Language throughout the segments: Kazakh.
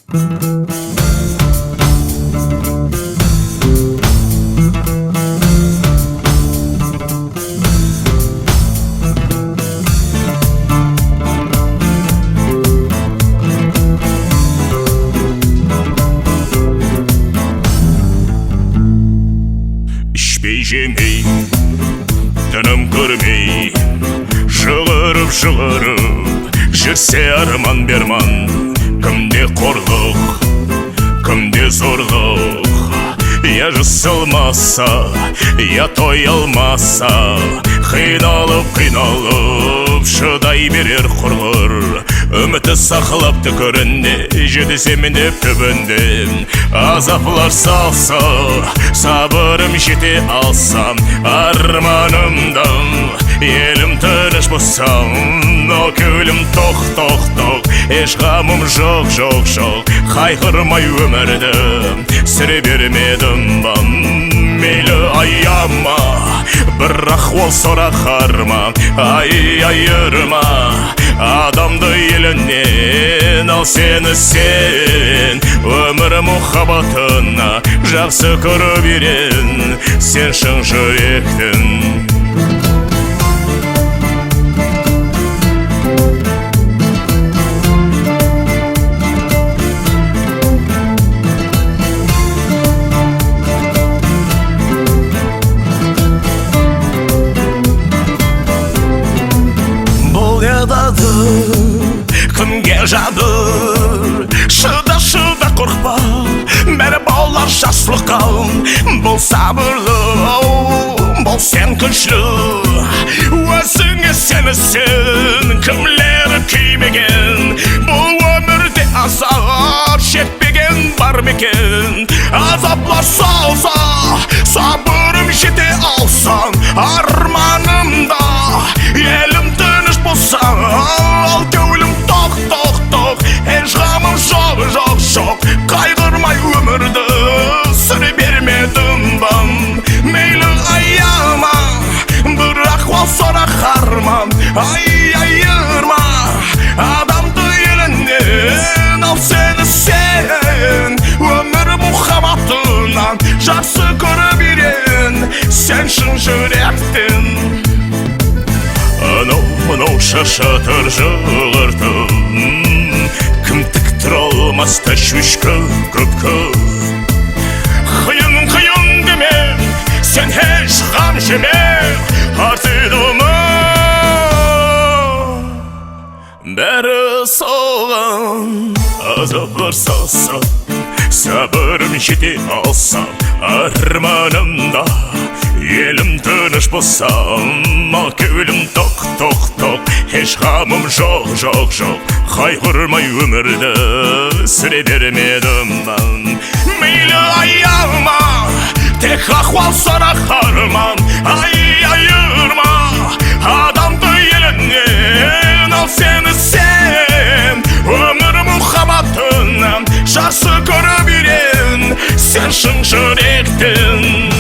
ішпей жемей, тыным көрмей, жылырып жүрсе арман берман. Кімде қорлық, кімде зорлық, я жасалмаса, я той алмаса, қиналып шыдай берер құрлыр. Үміті сақылап түкірінде, жетісем деп түбінде. Азаплар салса, сабырым жете алсам, арманымдан елім тыныш болсам. О көйлім тоқ, еш ғамым жоқ, қайғырмай өмірді сүре бермедім бам. Мейлі аяма, бір ахуал сорақарма, айырма адамды елінен. Ал сені сен өмір мұхаббатына жақсы көріп ерен, сен шын жүректің. Кімге жады, шыда қорқпа, бәрі болар жақсылыққа. Бол сабырлы, бол сен күшлі, өзіңе сенісін кімлері күймеген. Бұл өмірде азап шекпеген бар мекен. Азаплар салса, сабырым жете алсам, арманымда елім тыныш болса. Ал көйлім тоқ, еш ғамым жоқ, қайғырмай өмірді сүре бермедім бам. Мейлі аяма, бір ахуал сорақарма, айырма адамды елінен. Ал сені сен өмір мұхаббатынан жақсы көріп ерен, сен шын жүректің. Анау шашатыр жылыртым, кім тіктір алмас тәшвишкі көпкі. Қиын деме, сен еш ғам жеме, артыдымы бәрі соған. Азаплар салса, сабырым жете алсам, арманымда елім тыныш болсам. Ал көйлім тоқ, еш ғамым жоқ, қайғырмай өмірді сүре бермедім бам. Мейлі аяма, тек ахуал сорақарма, айырма адамды елінен. Ал сені сен өмір мұхаббатынан жақсы көріп ерен, сен шын жүректің.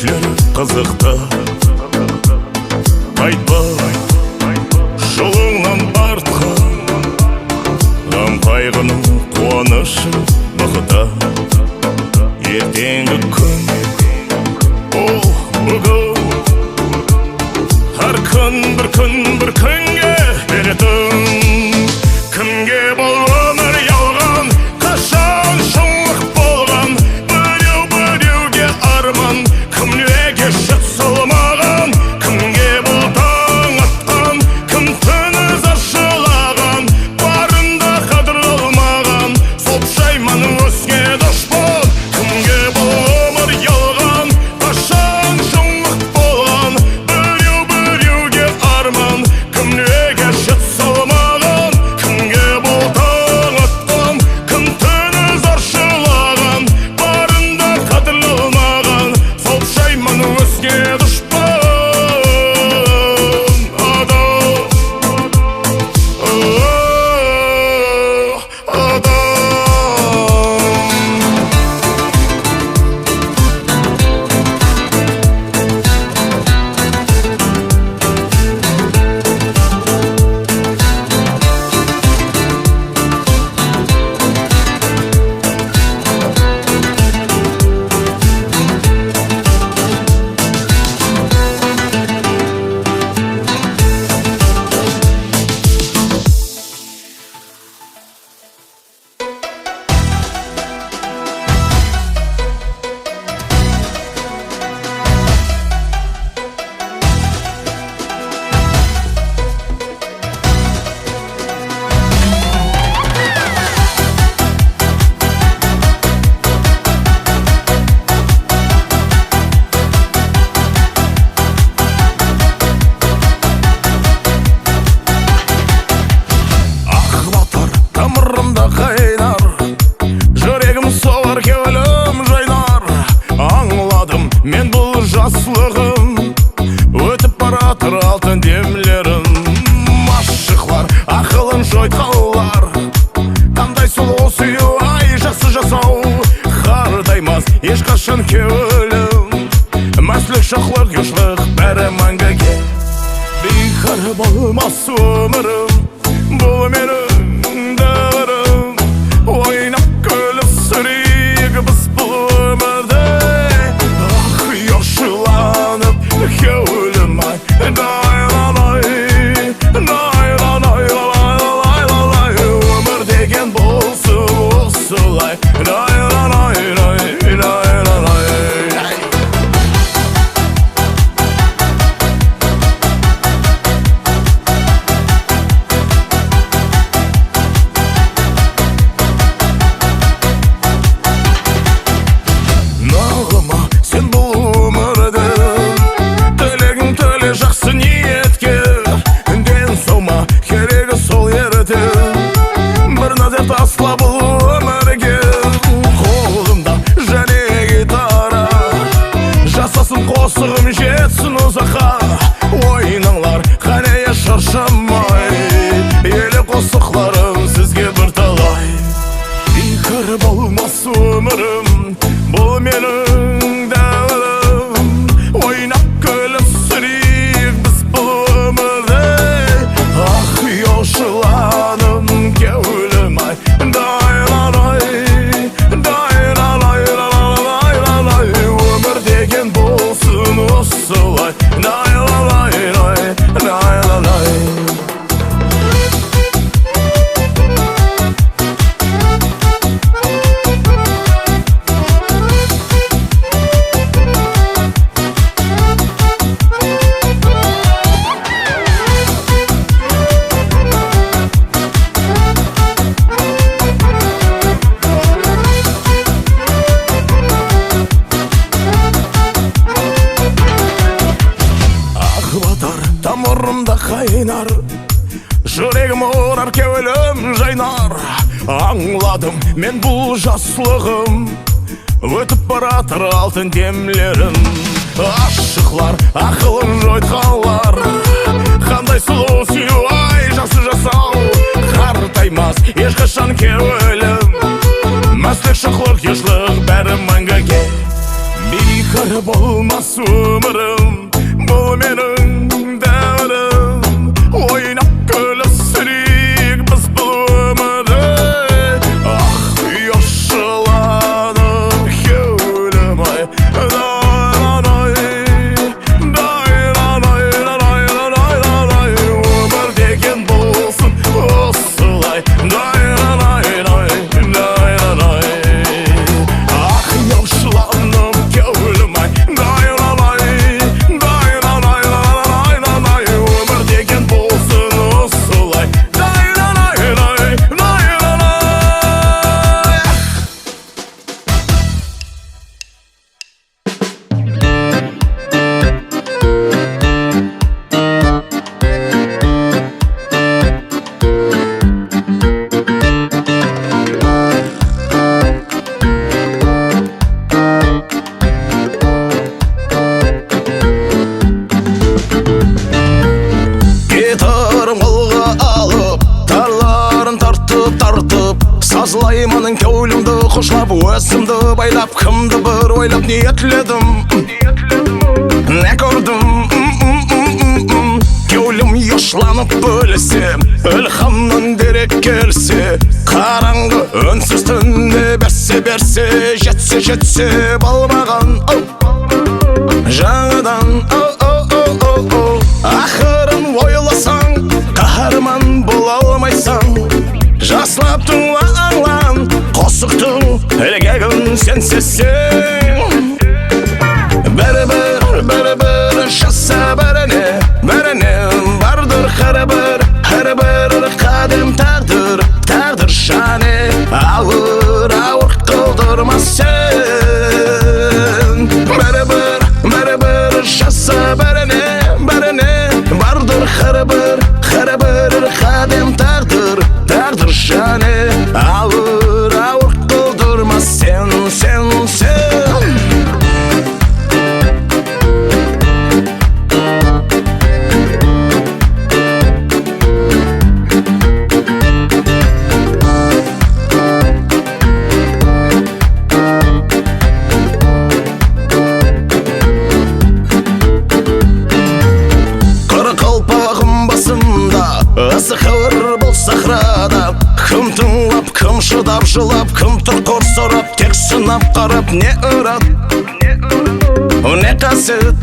кечлері қызықты. Қайтпа жолыңнан артқа, ғам қайғының қуанышы бақыта. Ертеңгі күн ол бүгін, әр күн бір күнге беретін. Кімге бұл өмір ялған, қашан шындық болған, біреуге арман, кім неге шыт салмаған. Кімге бұл таң атқан, кім түні заршылаған, барында қадір алмаған, сол пұшайман өзге дұшпан. Кімге бұл өмір ялған, қашан шындық болған, біреуге арман, кім неге шыт салмаған. Кімге бұл таң атқан, кім түні заршылаған, барында қадір алмаған, сол пұшайман өзге дұшпан. Тамырымда қайнар, жүрегім солар кеуілім жайнар. Аңладым мен бұл жаслығым, өтіп баратыр алтын демлерін. Машықлар ақылын жойтқалар, қандай сұлу сүю ай жақсы жасау. Қартаймас ешқашан кеуілім, мәслік шақлық юшлық бәрі мәңгіге. Бейқар болмас өмірім, бұл менің дәуірім. Ойнап күліп сүрейік біз бұл өмірде. Ақ ұяшыланып кеуілім ай, дайлалай, дайлалай. Өмір деген болсын осылай, дайлалай. Бір назар тасла бұл өмірге, қолымда және гитара, жасасын қосығым жетсін ұзаққа. Ойнаңлар қанея шаршамай, елі қосықларым сізге бір талай. Бейкір болмас өмірім, бұл менің дәуірім. Ойнап күліп сүрейік біз бұл өмірде. Ақ ұяшыланым кеуілім ай, дайлалай. Өмір деген болсын осылай, дайлалай. Тамырымда қайнар, жүрегім орар кеуілім жайнар. Аңладым мен бұл жаслығым, өтіп баратыр алтын демлерін. Ашықлар ақылын жойтқалар, қандай сұлу сүю ай жақсы жасау. Қартаймас ешқашан кеуілім, мәслік шақлық ешлік бәрі мәңгіге. Бейік бір болмас өмірім, бұл менің дәуірім. Ойнап күлісірейік біз бұл өмірде. Ақ ұяшыланып кеулім-ай, өмір деген болсын осылай. Ақ ұяшыланып кеулім-ай, өмір деген болсын осылай. Гитарым қолға алып, тарларын тартып, сазылайманың кеулімді құшылап, өзімді байлап, кімді бір ойлап ниетледім, не көрдім. Кеулім ұяшыланып бөлісе, ілхамнан дерек келсе, қараңғы үнсіз түнде берсе, жетсе болмаған жаңадан. Ақырын ойласаң, қаһарман бола алмайсың. Жаслап тұңлан, қосықтың ілгегін сен сезсең. Бәрі-бір жаса бәріне бардыр әрбір қадам тағдыр шане. Ауыр қылдырмас сен. Бәрі-бір жаса бәріне бардыр әрбір қадам тағдыр шане. Ауыр қылдырмас сен. Ысықыр бұл сахрада, кім тыңлап, кім шыдап жылап, кім тұрқыр сұрап, тек сынап қарап, не ұрат, не қасет.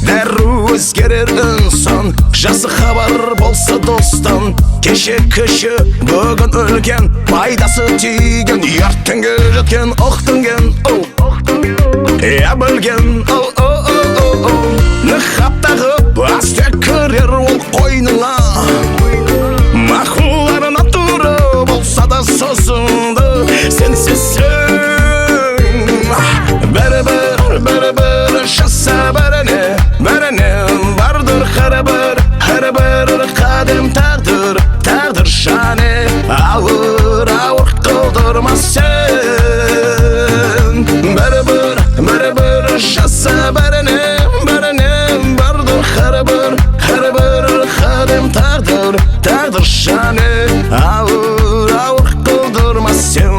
Дәру өзгерер інсан, жасы хабар болса достан. Кеше бүгін өлген, пайдасы тиген, ертеңге жеткен, оқтынген, білген. Нықап тағып, асте кірер ол қойныңа. Мақуларына туры болса да созынды сен сезсең. Бәрі-бір жаса бәріне бардыр әрбір қадам тағдыр шане. Ауыр қылдырмас сен. Бәрі-бір жаса бәріне бардыр әрбір қадам тағдыр шане. Ауыр қылдырмас сен.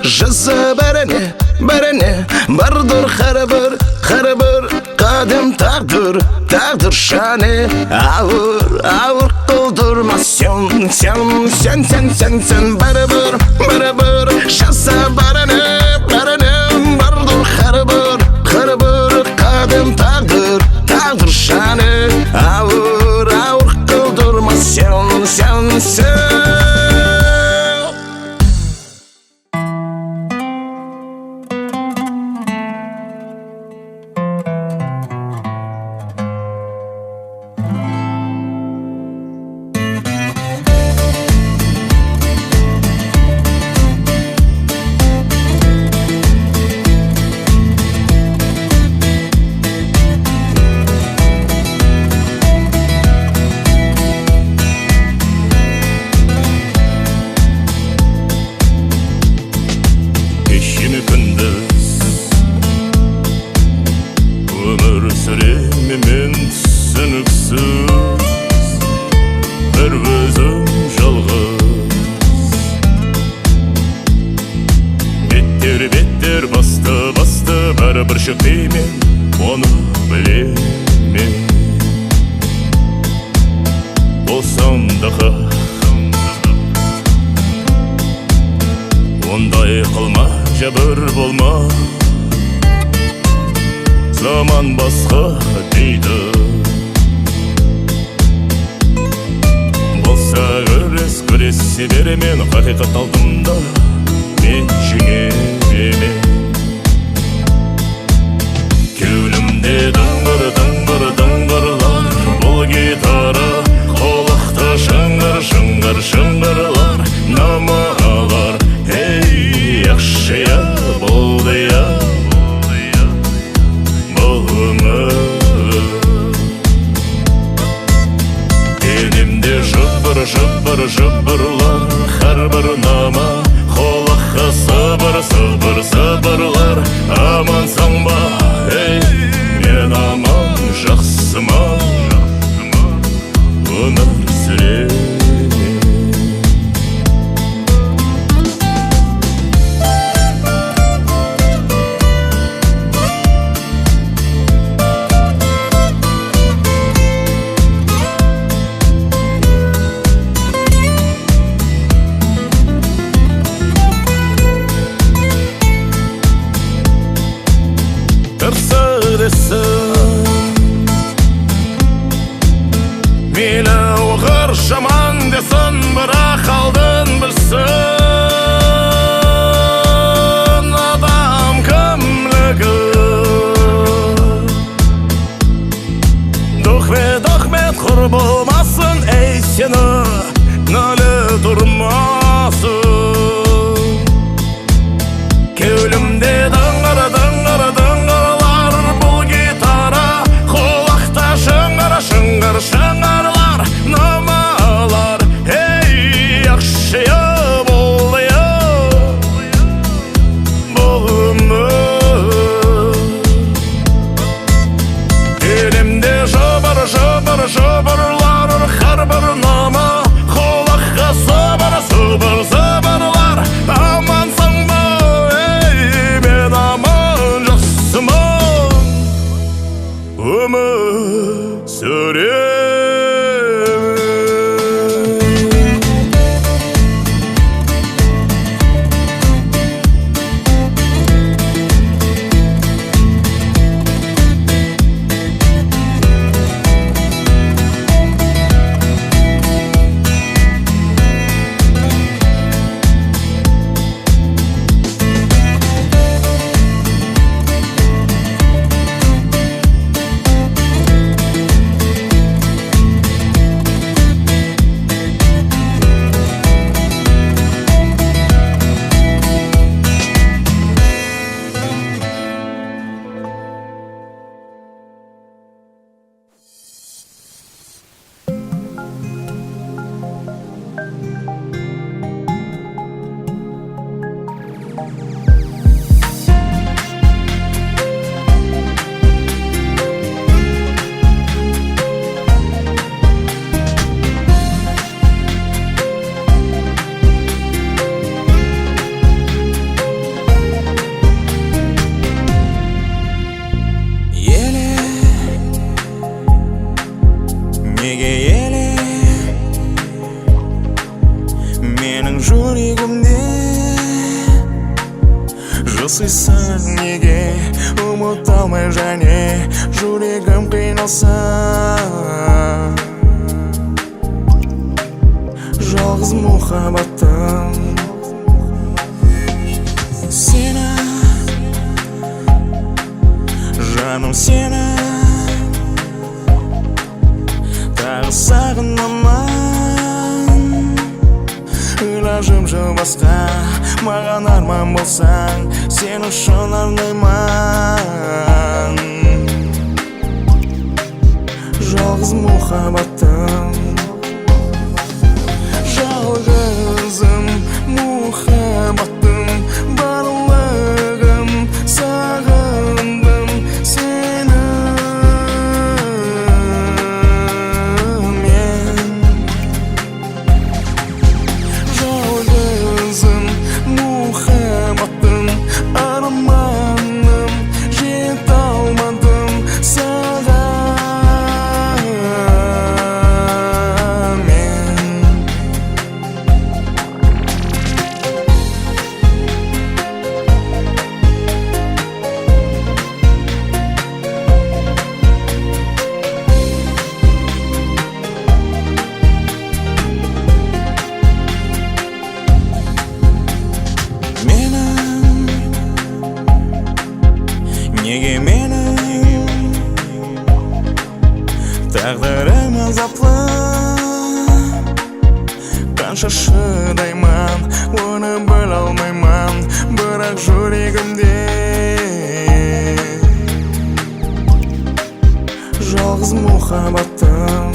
Жаза бәріне бардыр әрбір қадам тағдыр шане. Ауыр қылдырмас сен. Бәрі-бір жаза бәріне бардыр әрбір қадам тағдыр шане. Ауыр қылдырмас сен. бүршік деймен, оны білемен. Босамдыға ондай қылма, жабыр болма. Заман басқа дейді. Болса көресе беремен, хақиқат алдымда мен жеңемін. Кеулімде дыңғырлар, бұл гитара қолақта шыңғырлар, намалар. Ей, яқшыя болды я, бұл өмір. Денемде жыбырлар, har bir nama қолаққа сыбырлар. Амансың ба, ей, мен аман, жақсыма өмір сүремін. Мейлі оғыр жаман десін, бірақ алдын білсін адам кімлігі. Дұхмет құр болмасын, ей сені нөлі тұрмасын. Кеулімде дыңғырлар, бұл гитара қолақта шыңғырлар, намалар. Ей, яқшыя болды я, бұл өмір. Денемде жыбырлар, har bir nama қолаққа сыбырлар. Амансың ба, ей, мен аман, жақсыма өмір сүремін. Жасайсың неге, ұмыта алмай және жүрегім қиналса. Жалғыз мұхаббатым сені, жаным сені тағы сағынамын. Илажым жыл басқа, маған арман болсаң, сен үшін арнаймын. Жалғыз мұхаббатым, жалғызым мұхаббатым, барлығым сағындым сені мен. Жалғызым мұхаббатым, арманым менің тағдырым азаплы, қанша шыдаймын, оны біле алмаймын, бірақ жүрегімде жалғыз мұхаббатым.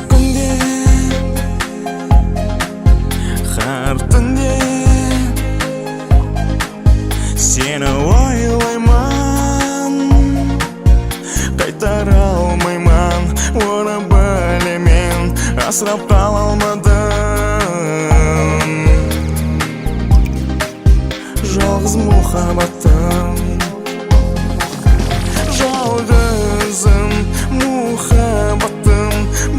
Күнде, har түнде сені ойлаймын, қайтара алмаймын, оны білемін, асырап қала алмадым жалғыз мұхаббатым. Жалғызым мұхаббатым,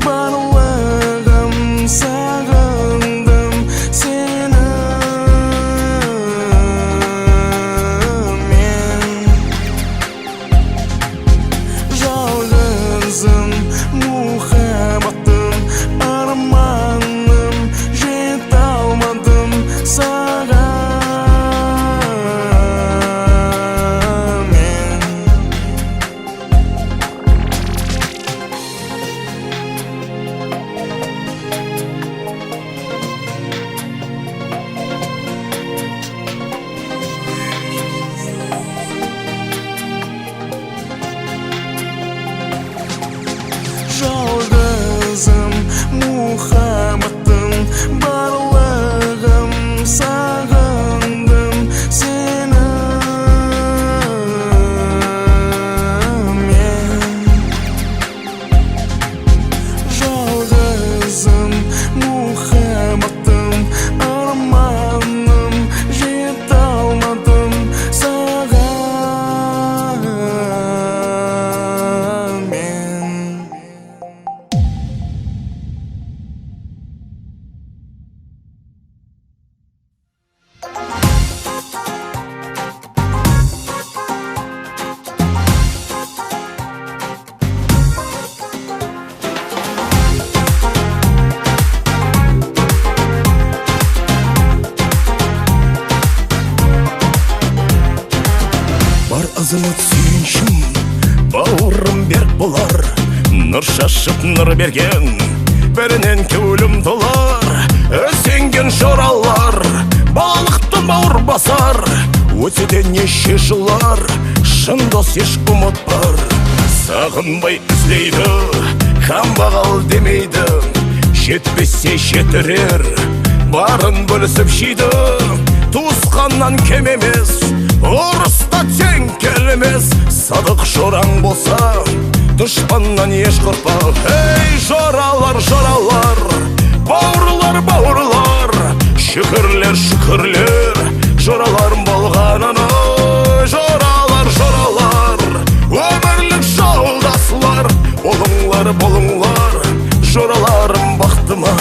барлығым сағындым сені мен. Жалғызым мұхаббатым, арманым жете алмадым саған. Жалғызым мұхаббатым, барлығым сағындым сені мен. Жалғызым мұхаббатым, арманым жете алмадым саған мен. Бар азамат сүйіншім, бауырым берік болар, нұр шашып нұр берген, бірінен көңілім толар. Өсенген жоралар, балықты бауыр басар, өтсе неше жылар, шын дос еш ұмытпар. Сағынбай іздейді, қанбағал демейді, жетпесе жетірер, барын бөлісіп жейді. Туысқаннан кем емес, ұрыста тең келмес, садық жораң болса, дұшпаннан еш қорықпа. Ей жоралар, жоралар, бауырлар, бауырлар, шүкірлер, шүкірлер, жоралар болғанына. Жоралар, жоралар, өмірлік жолдаслар, болыңлар, болыңлар, жораларым бақтыма.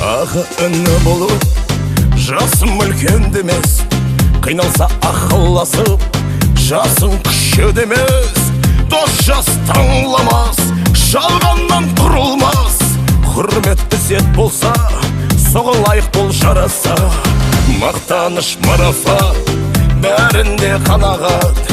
Ағы үні болып, жасым үлкен демес, қиналса ақылласып, жасың күші демес. Дос жас таңламас, жалғаннан құрылмас, құрметті сет болса, соған лайық бол жараса. Мақтаныш марафат, бәрінде қанағат,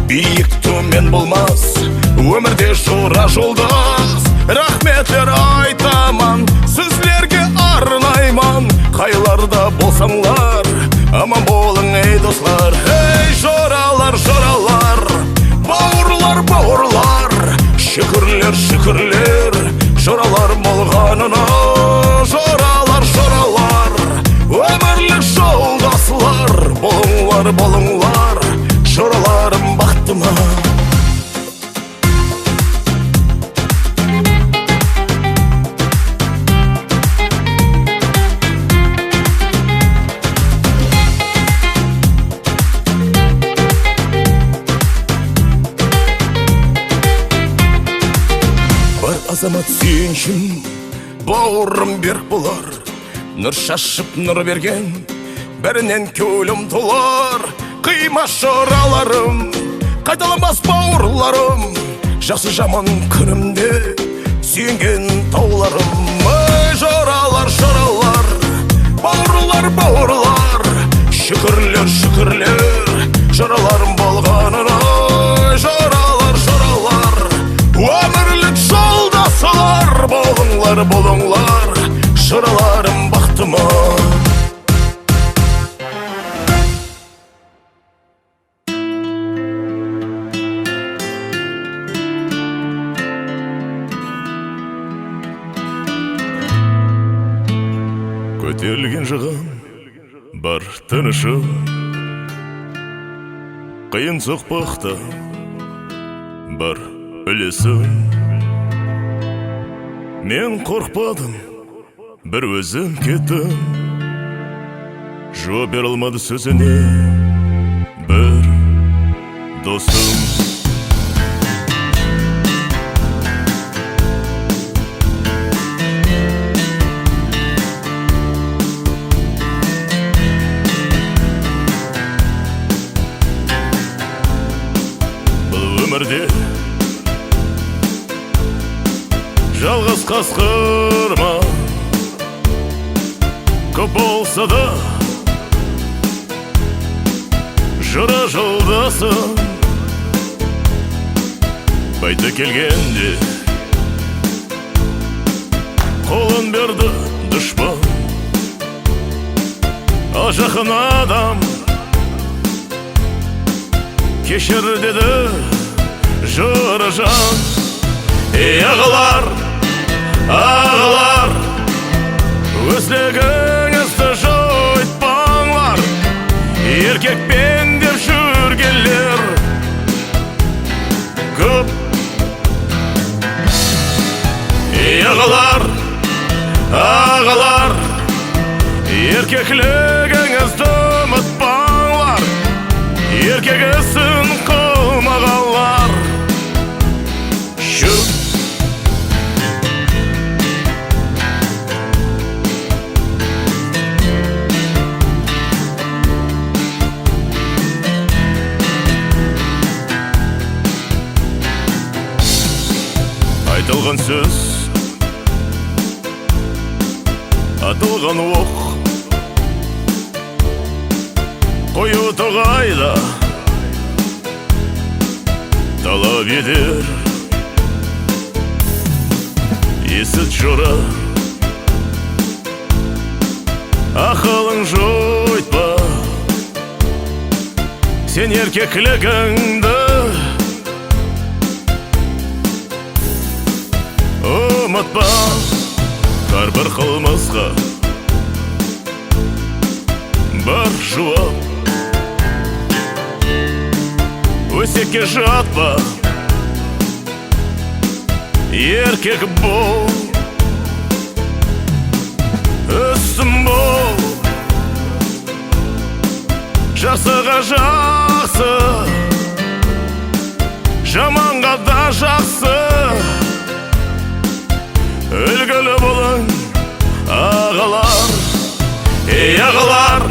биік төмен болмас, өмірде жора жолдас. Рахметлер айтаман, сізлерге арнайман, қайларда болсаңлар, аман болың ей достар. Ей жоралар, жоралар, бауырлар, бауырлар, шүкірлер, шүкірлер, жоралар болғанына. Жоралар, жоралар, өмірлік жолдаслар, болыңлар, болыңлар, жораларым бақтыма. Азамат сүйіншім, бауырым берік болар, нұр шашып нұр берген, бәрінен көлім толар. Қима шыраларым, қайталамас бауырларым, жақсы жаман күнімде сүйенген тауларым. Ой, жыралар, жыралар, бауырлар, бауырлар, шүкірлер, шүкірлер, жыраларым болғанына. Жыралар, жыралар, өмірлік жолдасылар, болыңлар, болыңлар, жыраларым бақтыма. Көтерілген жығым бар тынышым, қиын соқпақта бар үлесім. Мен қорқпадым, бір өзім кеттім, жауап бере алмады сөзіне бір досым. Өмірде жалғыз қасқырма көп болса да жыра жолдасым. Байты келгенде қолын берді дұшпан, ал жақын адам кешір деді жыры жан. Ағалар, ағалар, өздігіңізді жойтпаңлар, еркекпен деп жүргенлер көп. Ағалар, ағалар, еркеклігіңізді ұмытпаңлар, еркек ісін қылмағанлар. Айтылған сөз, атылған оқ, қою тоғайда талап етер. Есіт жора, ақылың жойтпа, сен еркеклігіңді ұмытпа. Әрбір қылмысқа бар жауап, өсекке жатпа, еркек бол, үстім бол, жақсыға жақсы, жаманға да жақсы. Үлгілі болың, ағалар, ағалар,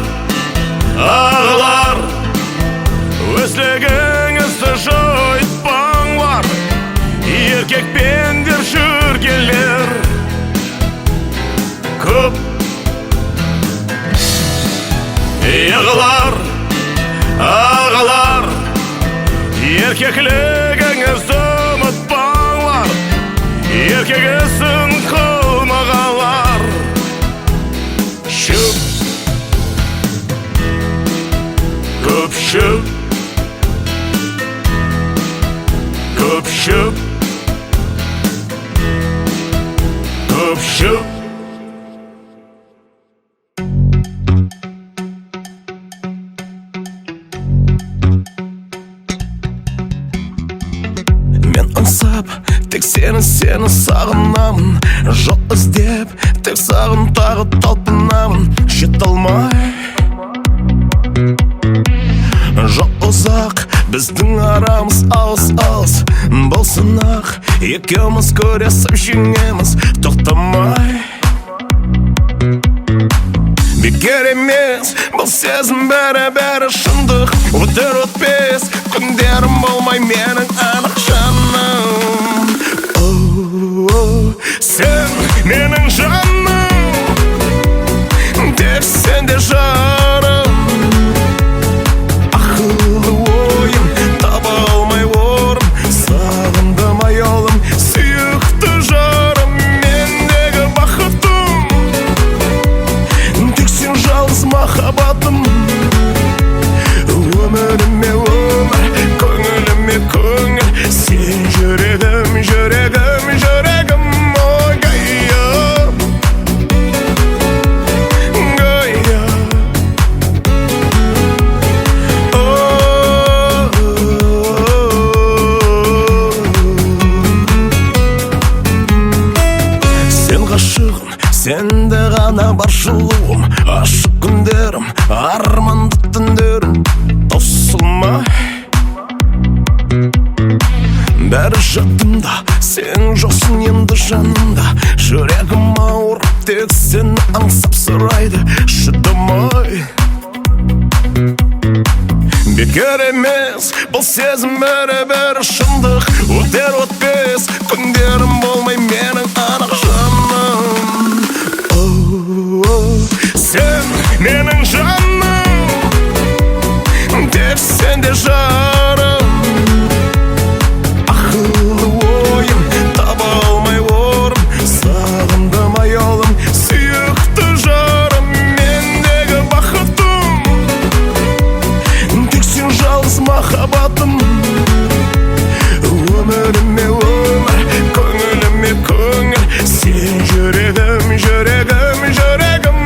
ағалар, өздігіңізді жойтпаңлар, еркекпен деп жүргенлер көп. Ағалар, ағалар, еркеклігіңізді ұмытпаңлар, еркек ісін қылмағанлар. Шүп, көп шүп, көп шүп, көп шүп. Мен аңсап тек сені сағынамын, жол іздеп тек саған тағы талпынамын. Жете алмай, жол ұзақ, біздің арамыз алыс-алыс болсын ақ, екеуміз көресіп жеңеміз тоқтамай. бекер емес бұл сезім бәрі шындық өтер өтпес күндерім болмай менің анық жаным. Сен менің жаным, тек сен де жарым. Ақылы ойым таба алмай орын, сағындым айолым сүйікті жарым. Мендегі бақытым тек сен жалғыз махаббатым. Өміріме өмір, көңіліме көңіл, сен жүрегім, жүрегім, жүрегім. Сенде ғана бар жылуым, ашық күндерім, арманды түндерім таусылмай. Бәрі жадымда, сен жоқсың енді жанымда. Жүрегім ауырып, тек сені аңсап сұрайды, шыдамай. Бекер емес бұл сезім бәрі шындық өтер өтпес күндерім болмай менің анық жаным. Сен менің жаным, тек сен де жарым. Ақылы ойым таба алмай орын, сағындым айолым сүйікті жарым. Мендегі бақытым тек сен жалғыз махаббатым. Өміріме өмір, көңіліме көңіл, сен жүрегім, жүрегім, жүрегім.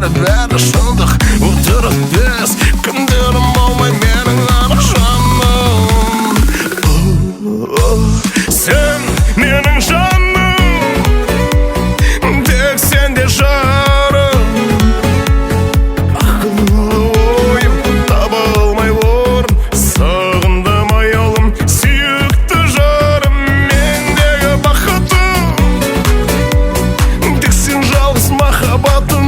Бәрі шындық өтер өтпес күндерім болмай менің анық жаным. Сен менің жаным, тек сен де жарым. Ақылы ойым таба алмай орын, сағындым айолым сүйікті жарым. Мендегі бақытым тек сен жалғыз махаббатым.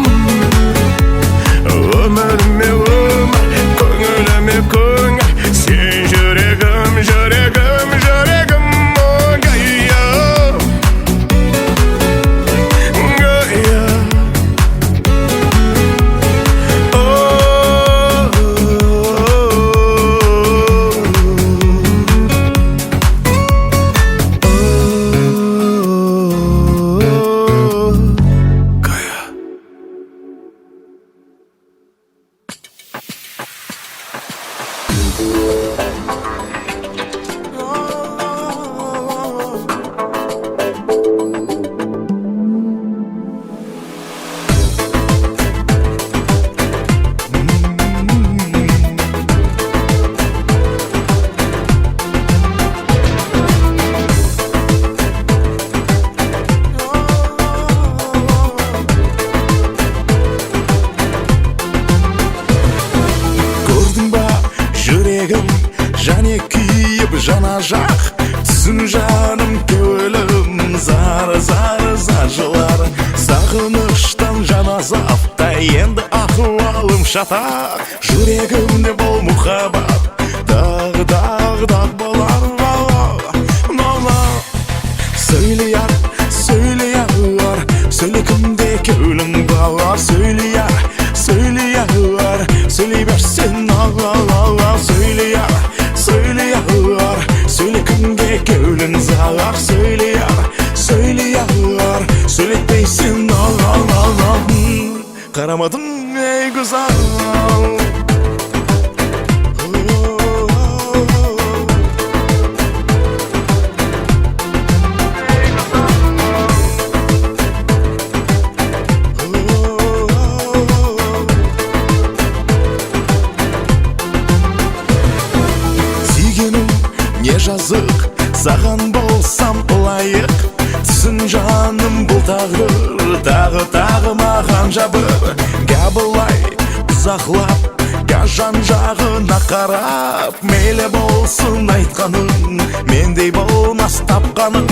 Өміріме өмір, көңіліме көңіл, сен жүрегім, жүрегім, жүрегім. Және күйіп жана жақ, түсін жаным көңілім зар жылар. Сағыныштан жан азапта енді ахуалым шатақ. Жүрегімде бол мұхаббат, даг болар. Сөйлейар, сөйле кімде көңілің бар. Сөйлейар, сөйлей берсін сөйлейар, сөйле кімге көңілің зар. Сөйлейар, сөйлетпейсін қарамадың ей güzel. жабып габылай ұзақлап га жан жағына қарап мейлі болсын айтқаның мендей болмас тапқаның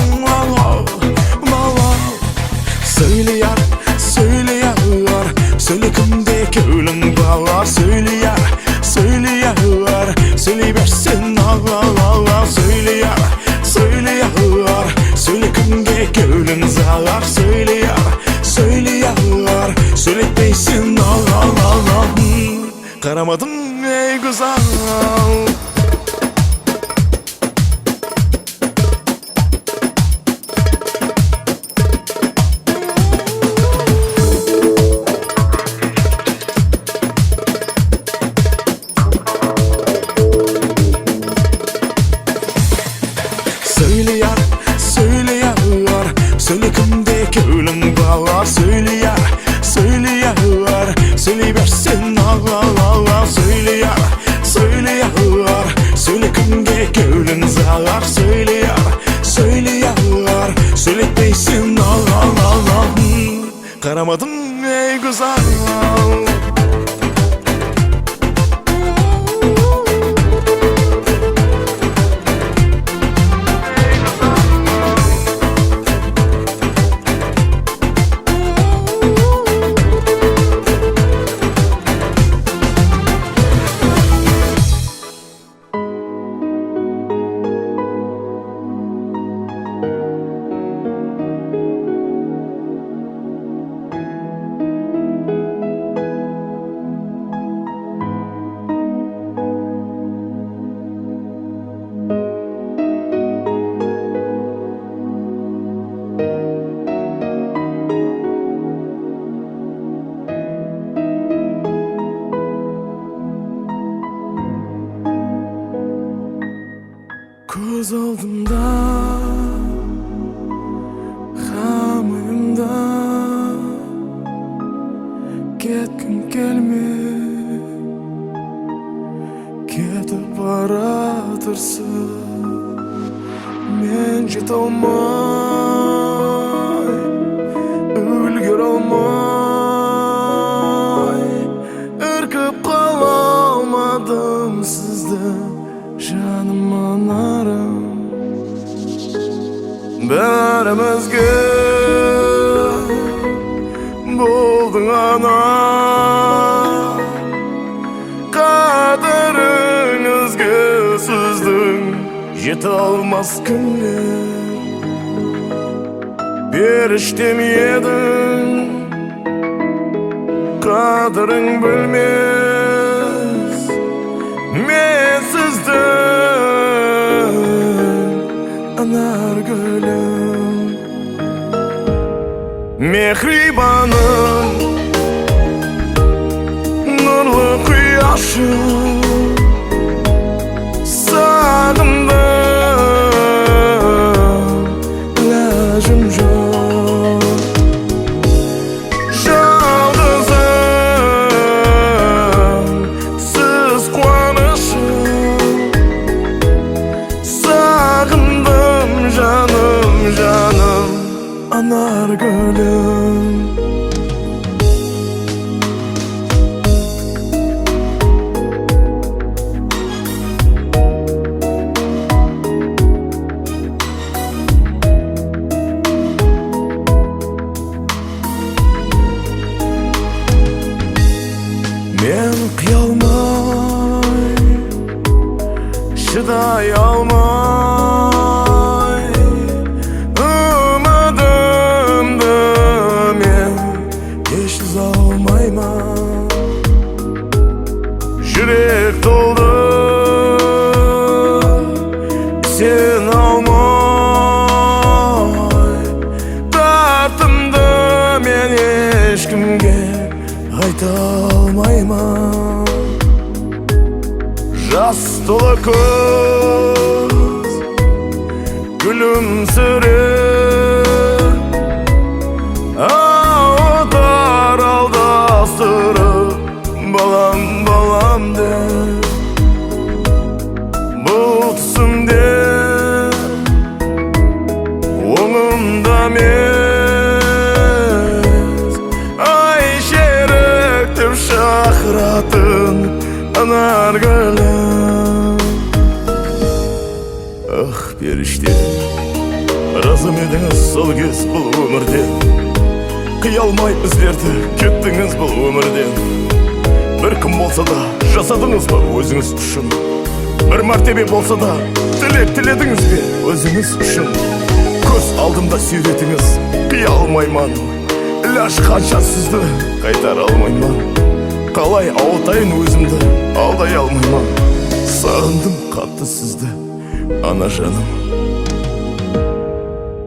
сөйлей-ар сөйлей-ар сөйлегенде көңілің бар сөйлей-ар сөйлей-ар сөйлей берсең сөйлей-ар сөйлей-ар сөйлегенде көңілің зар сөйлей-ар сөйлей-ар сөйлетпейсің қарамадың ей güzel söyley-ар söyley-ар söylегенде көңілің бар сөйлей-ар сөйлей-ар сөйлей берсең сөйлей-ар сөйлей-ар сөйлегенде көңілің зар сөйлей-ар сөйлей-ар сөйлетпейсің қарамадың ей güzel көз алдымда һәм ойымда кеткім келмей кетіп баратырсың мен жете алмай үлгере алмай іркіп қала алмадым сізді жаным анарым бәрімізге болдың ана қадіріңізге сіздің жете алмас күнге періштем едің қадірің білмес мен сіздің анар гүлім мехрибаным нұрлы құяшым сағындым ләжім жоқ жалғызым сіз қуанышым сағындым жаным жаным анар гүлім мен қия алмай шыдай алмай үмітімді мен еш үзе алмаймын жүрек толды сен алмай тартымды мен ешкімге айта алмаймын жас толы көз күлімсіреп ауытар алдастырып балам балам деп бұл түсімде оңымда емес ай сол кез бұл өмірден. Қия алмай біздерді кеттіңіз бұл өмірден. Бір кім болса да жасадыңыз ба өзіңіз үшін? Бір мәртебе болса да тілек тіледіңіз бе өзіңіз үшін? Көз алдымда сүйретіңіз, қия алмайман. Ілаш қанша сізді қайтара алмайман. Қалай ауытайын өзімді алдай алмайман. Сағындым қатты сізді, ана жаным.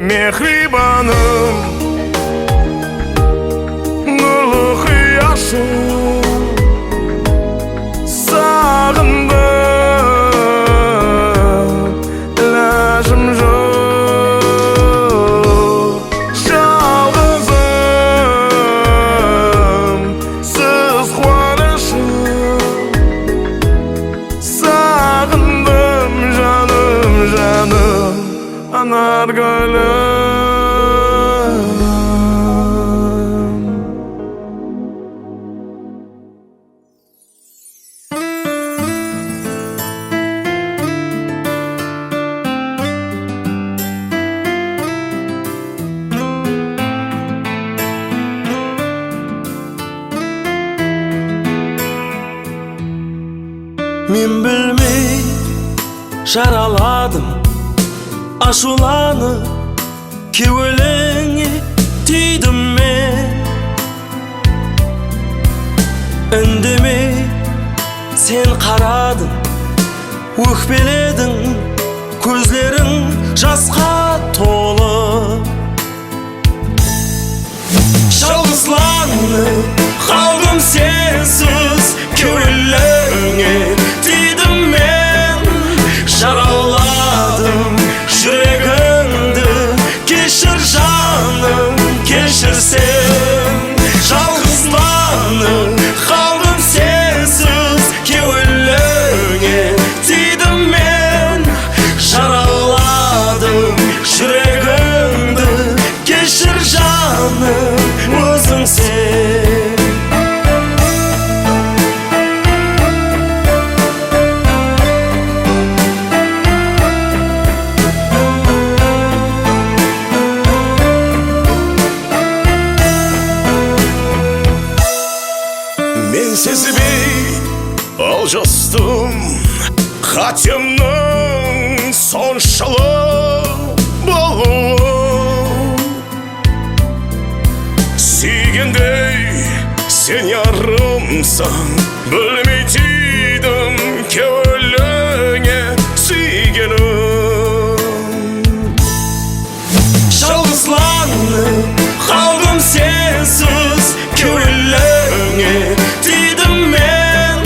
Мехрибаным, нұрлы қияшым, сағындым, ләжім жоқ. Жалғызым, сіз қуанышым, сағындым жаным, жаным, анар гүлім. Мен білмей жараладым, ашуланып кеуеліңе түйдім мен. Үндемей сен қарадың, өкпеледің, көзлерің жасқа толы. Жалғызланып қалдым сенсіз, кеуеліңе түйдім мен. Жараладым жүрегіңді, кешір жаным, кешірсем. Жалғызланып қалдым сенсіз, кеуеліңе түйдім мен. Жараладым жүрегіңді, кешір жаным, өзің сен. Мен сезбей алжастым, қатемнің соншалық болуын. Сүйгендей сен ярымсың, білмей түйдім кеуеліңе сүйгенім. Жалғызланып қалдым сенсіз, кеуеліңе түйдім мен.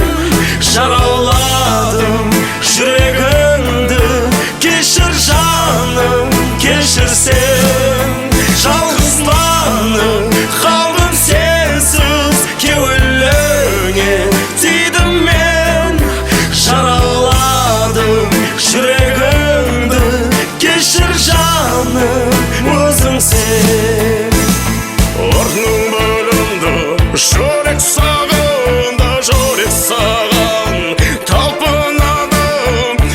Жараладым жүрегіңді, кешір жаным, кешірсем. Жалғызланып қалдым сенсіз, кеуеліңе түйдім мен. Жараладым жүрегіңді, кешір жаным, өзің сен. Орның бөлінді, жүрек сағынды, жүрек саған талпынады.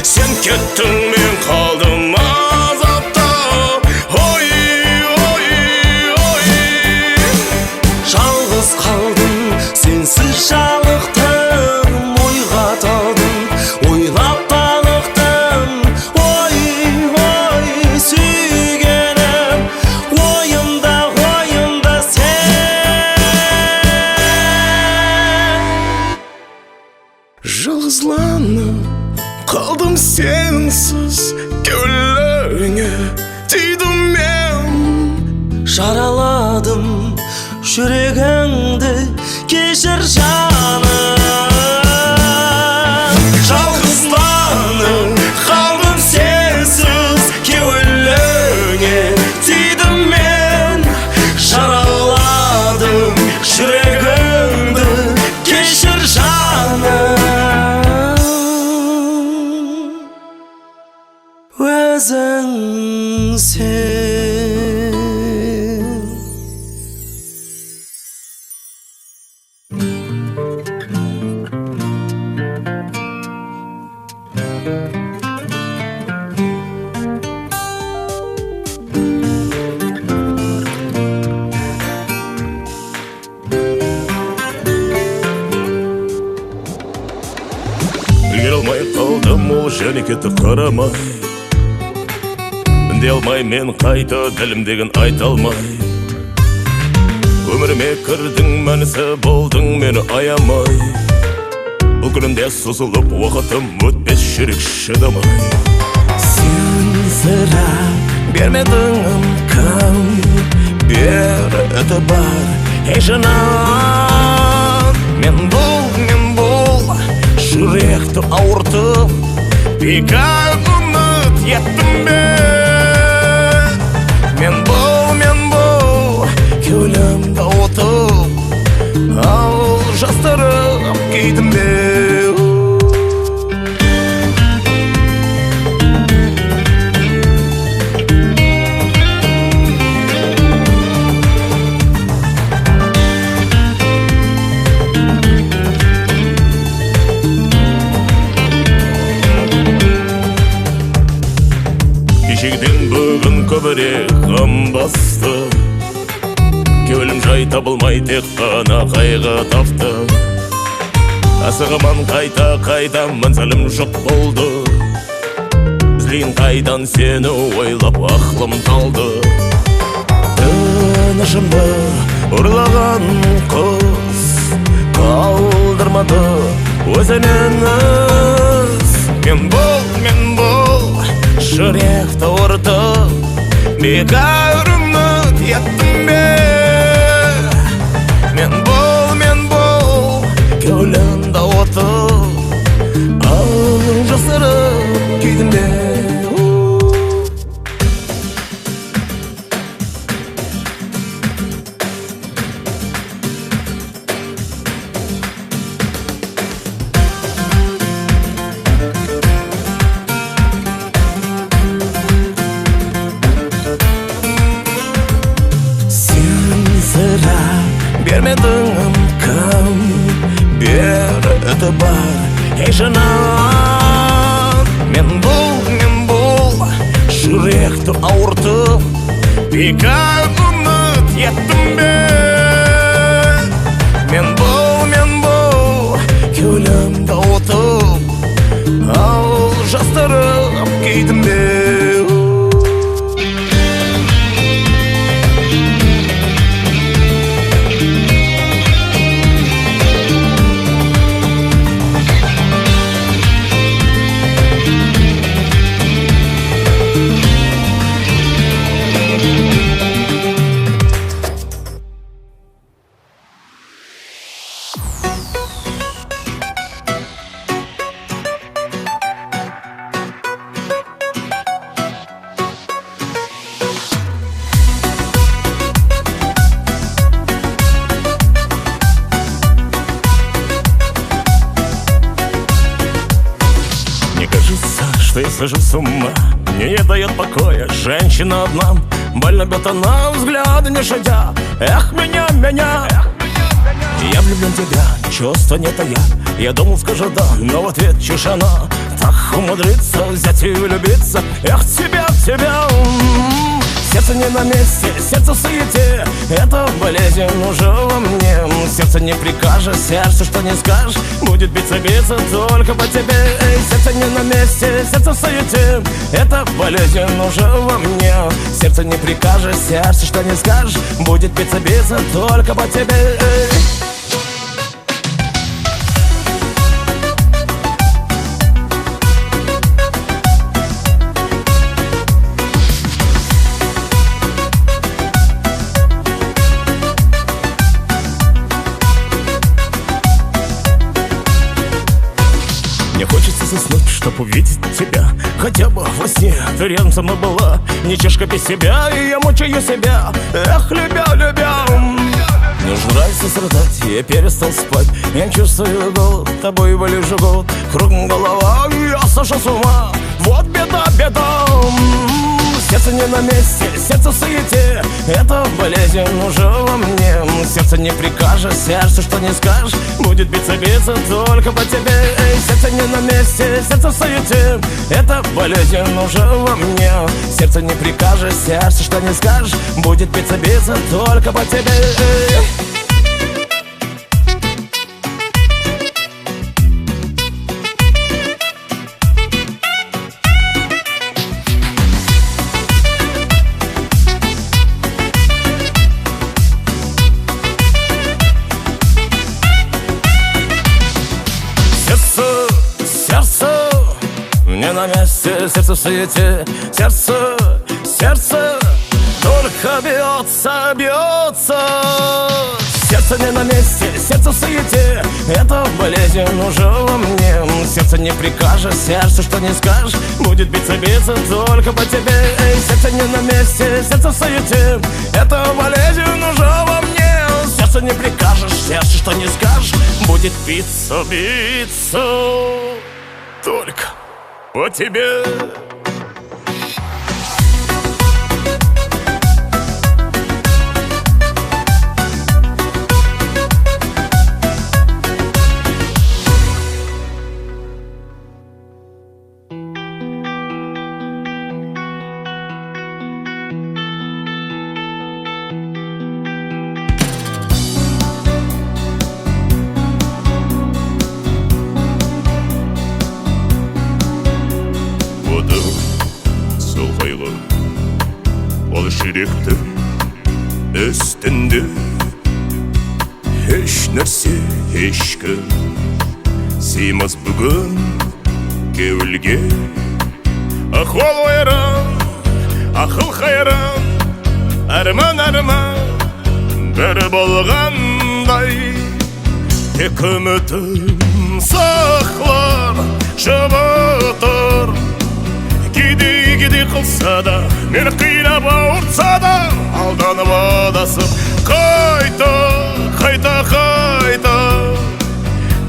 Сен кеттің, мен қалдым азапта. Ой, ой, ой. Жалғыз қалдым, сенсіз жалықтым, ойға талдым, ойлап балықтым. Ой, ой, сүйгенім, ойымда, ойымда сен. Жалғызланып қалдым сенсіз, кеуеліңе түйдім мен. Жараладым жүрегіңді, кешір жаным. Жалғызланып қалдым сенсіз, кеуеліңе түйдім мен. Жараладым жүрегіңді, кешір жаным, өзің сен. алмай қалдым ол жәнекеті қарамай. Үндей алмай мен қайта ділім деген айта алмай. Өміріме кірдің мәнісі болдың мені аямай. Бұл күнімде созылып уақытым өтпес жүрек шыдамай. Сен сірә бермедің үмкін, бер өті бар ей жанат. Мен бұл жүректі ауыртып, бекар үміт еттім бе. Мен бұл кеулімді отып, ал жастырып кейдім бе. Кешегіден бүгін көбірек ғам басты. Кеулім жай табылмай тек қана қайғы тапты. Асығыман қайта манзілім жоқ болды. Іздейін қайдан сені ойлап ақлым талды. Тынышымды ұрлаған қыз қалдырмады өзінен із. Мен бұл жүректі ұртып, бекар үміт еттім бе. Мен бұл кеулімді отып, ал жасырып кейдім бе. Бермедің үмкін, бер өті бар ей жанат. Мен бұл жүректі ауыртып, бекар үміт еттім бе. Мен бұл кеулімді отып, ал жастырып кейдім бе. Что я схожу с ума, мне не дает покоя женщина одна. Больно бьет она взгляды не щадя. Эх, меня Я влюблен в тебя, чувства не тая. Я думал, скажу да, но в ответ тишина. Так умудриться взять и влюбиться. Эх, тебя Сердце не на месте, сердце в суете. Это болезнь уже во мне. Сердце не прикажешь, сердце что не скажешь будет биться только по тебе. Сердце не на месте, сердце в суете. Это болезнь уже во мне. Сердце не прикажешь, сердце что не скажешь будет биться только по тебе. Мне хочется заснуть, чтоб увидеть тебя хотя бы во сне. Ты рядом со мной была, не чешка без себя, и я мучаю себя. Эх, любя Нужно нравится страдать, я перестал спать. Я чувствую голод, тобой болю живот. Кругом голова, я сошел с ума. Вот беда Сердце не на месте, сердце в суете. Это болезнь уже во мне. Сердце не прикажешь, сердце что не скажешь будет биться только по тебе. Сердце не на месте, сердце в суете. Это болезнь уже во мне. Сердце не прикажешь, сердце что не скажешь будет биться только по тебе. не на месте, сердце в суете. Сердце только бьется, бьется. Сердце не на месте, сердце в суете. Это болезнь уже во мне. Сердце не прикажешь, сердце, что не скажешь, будет биться только по тебе. Сердце не на месте, сердце в суете. Это болезнь уже во мне. Сердце не прикажешь, сердце, что не скажешь, будет биться только по тебе. Солғайлы ол жүректі үстінде еш нәрсе ешкім сыймас бүгін кеуілге. Ахуал ойран, ақыл қайран, арман бір болғандай. Тек үмітім сақлар шабытыр. Кедей қылса да, мені қинап ауыртса да, алданып адасып қайта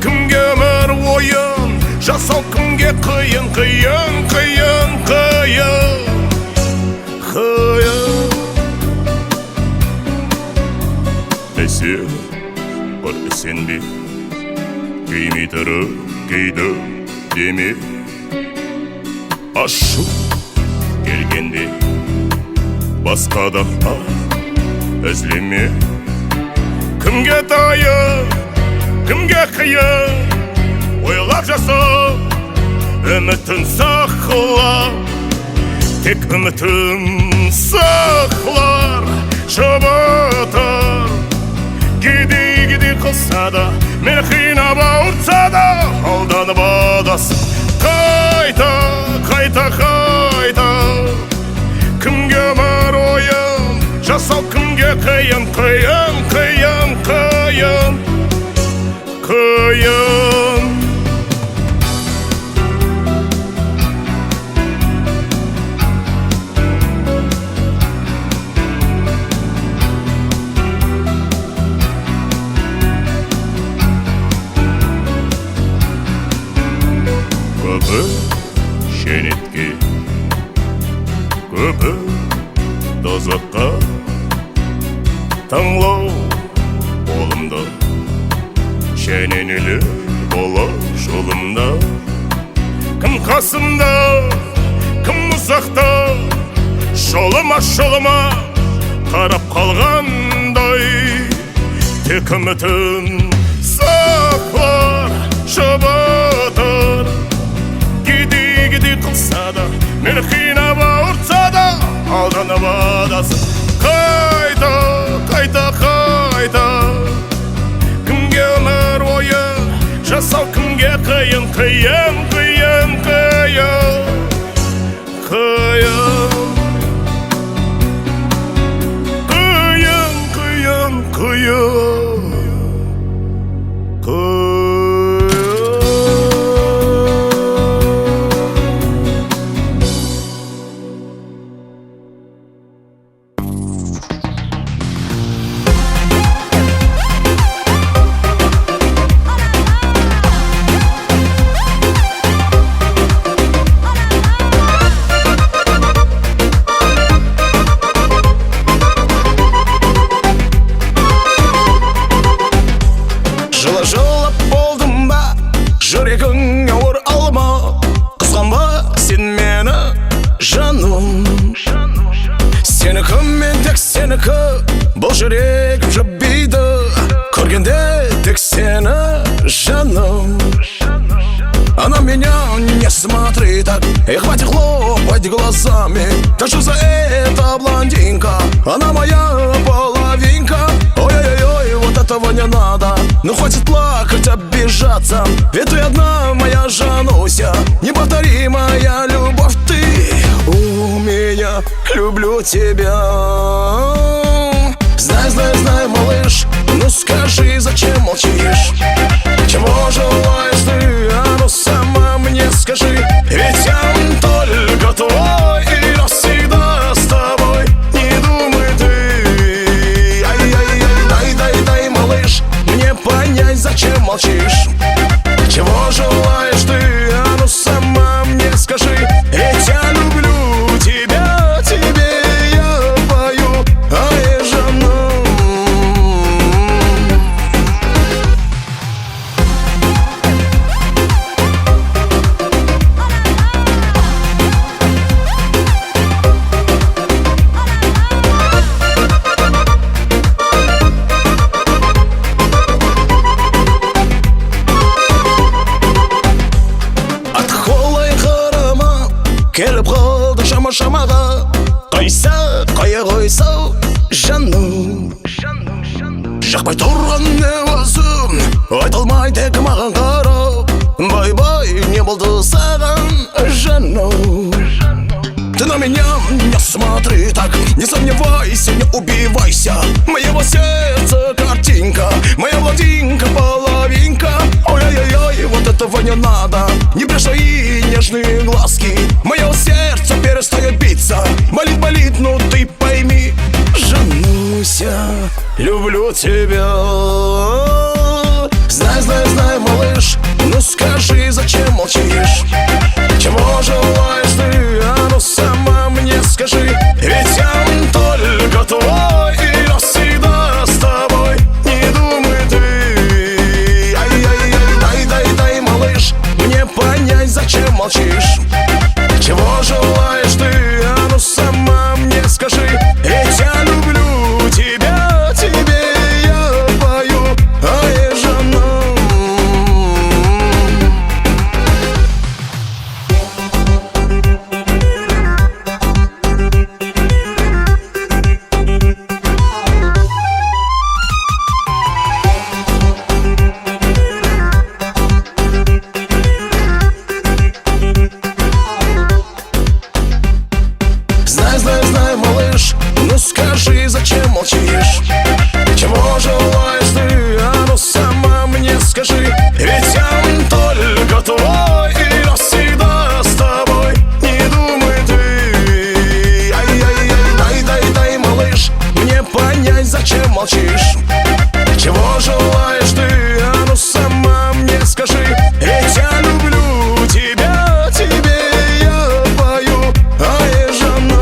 кімге өмір ойын жасау, кімге қиын Әсен бар әсенбе, кеймей тұрып кейді деме. Ашу келгенде басқа да ізлеме. Кімге тайып, кімге қиын ойлап жасап, үмітін сақлап. Тек үмітін сақлар шабытыр. Кедей қылса да, мені қинап ауыртса да, алданып адасып қайта кімге өмір ойын жасау, кімге қиын Көпі шенетке, көпі дозаққа, таңлау қолымда, шененелі бола жолымда. Кім қасымда, кім ұзақта, жолыма қарап қалғандай. Тек үмітін сақлар шабытыр. Кедей қылса да, мені қинап ауыртса да, алданып адасып қайта кімге өмір ойын жасау, кімге қиын Жылап болдым ба, жүрегің ауыр алма. Қызғанба сен мені, жаным. Сенікі мен тек сенікі, бұл жүрек жібейді. Көргенде тек сені, жаным. Она меня не смотри так, и хватит хлопать глазами. Тащу за это блондинка, она моя половинка. Ой-ой-ой, вот этого не надо. Ну хватит плакать, обижаться, ведь ты одна моя Жануся, неповторимая люблю тебя. Знай, знай, знай, малыш, ну скажи, зачем молчишь? Чего желаешь ты, а ну сама мне скажи. Ведь я только твой и навсегда с тобой. Не думай ты, ай-яй-яй, дай, малыш, мне понять, зачем молчишь? Чего желаешь ты, а ну сама мне скажи. Ведь я люблю тебя, тебе я пою, ай, жена. Келіп қалды шама-шамаға, қойса, қоя қойса жаным. Жақпай тұрған не өзім, айтылмай тек маған қарап. Бай-бай, не болды саған жаным? Ты на меня не смотри так, не сомневайся, не убивайся. Моего сердца картинка, моя Владинка, половинка. Ой-ой-ой, вот этого не надо, не брешь свои нежные глазки. Мое сердце перестает биться, болит, ну ты пойми, Жануся, люблю тебя. Знай, знай, знай, малыш, ну скажи, зачем молчишь? Чего желаешь ты, а ну сама мне скажи. Ведь я только твой и навсегда с тобой. Не думай ты, ай-яй-яй, дай, малыш, мне понять, зачем молчишь? Чего желаешь ты, а ну сама мне скажи. Ведь я люблю тебя, тебе я пою, ай, жена. Знай, малыш, ну скажи, зачем молчишь? Чего желаешь ты, а ну сама мне скажи. Ведь я только твой и навсегда с тобой. Не думай ты, ай-яй-яй, дай, малыш, мне понять, зачем молчишь? Чего желаешь ты, а ну сама мне скажи. Ведь я люблю тебя, тебе я пою, ай, жена.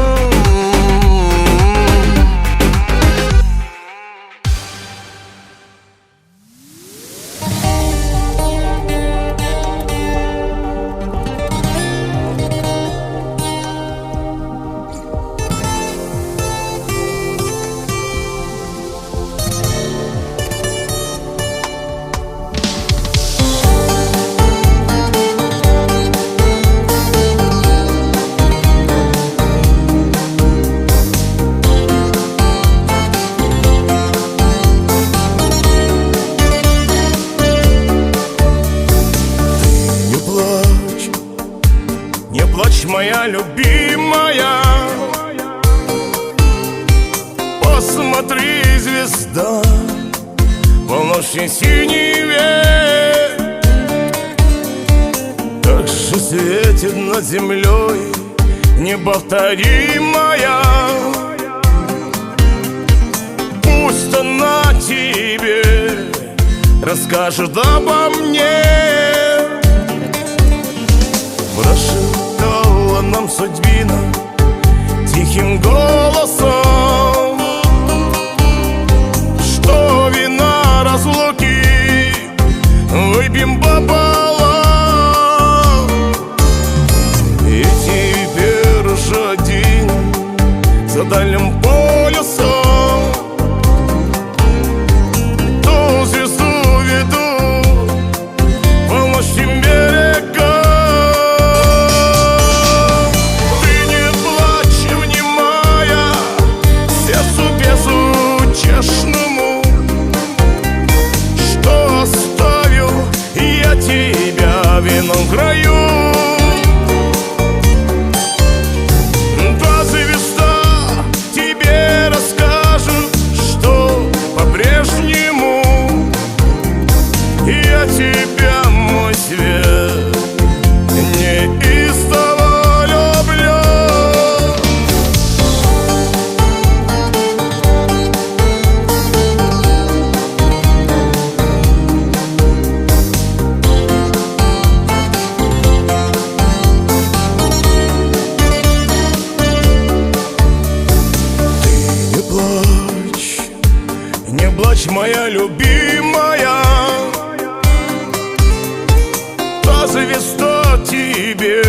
Не плачь, моя любимая, посмотри, звезда в полночной синеве как же светит над землей неповторимая. Пусть она тебе расскажет обо мне. Прошептала нам судьбина тихим голосом, что вина разлуки выпьем пополам. И теперь уже один за дальним полюсом ту звезду веду полночным берегом. Честному, что оставил я тебя в ином краю. Та звезда Я тебя, мой свет, неистово люблю. Не плачь, моя любимая, та звезда тебе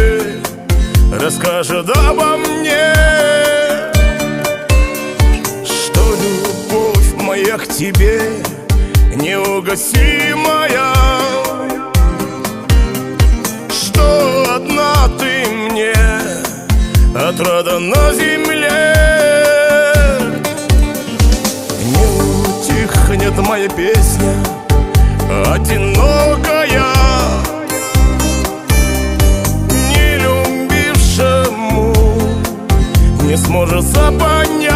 расскажет обо мне, что любовь моя к тебе неугасимая, что одна ты мне отрада на земле. Нет, моя песня одинокая, не любившему не сможет понять.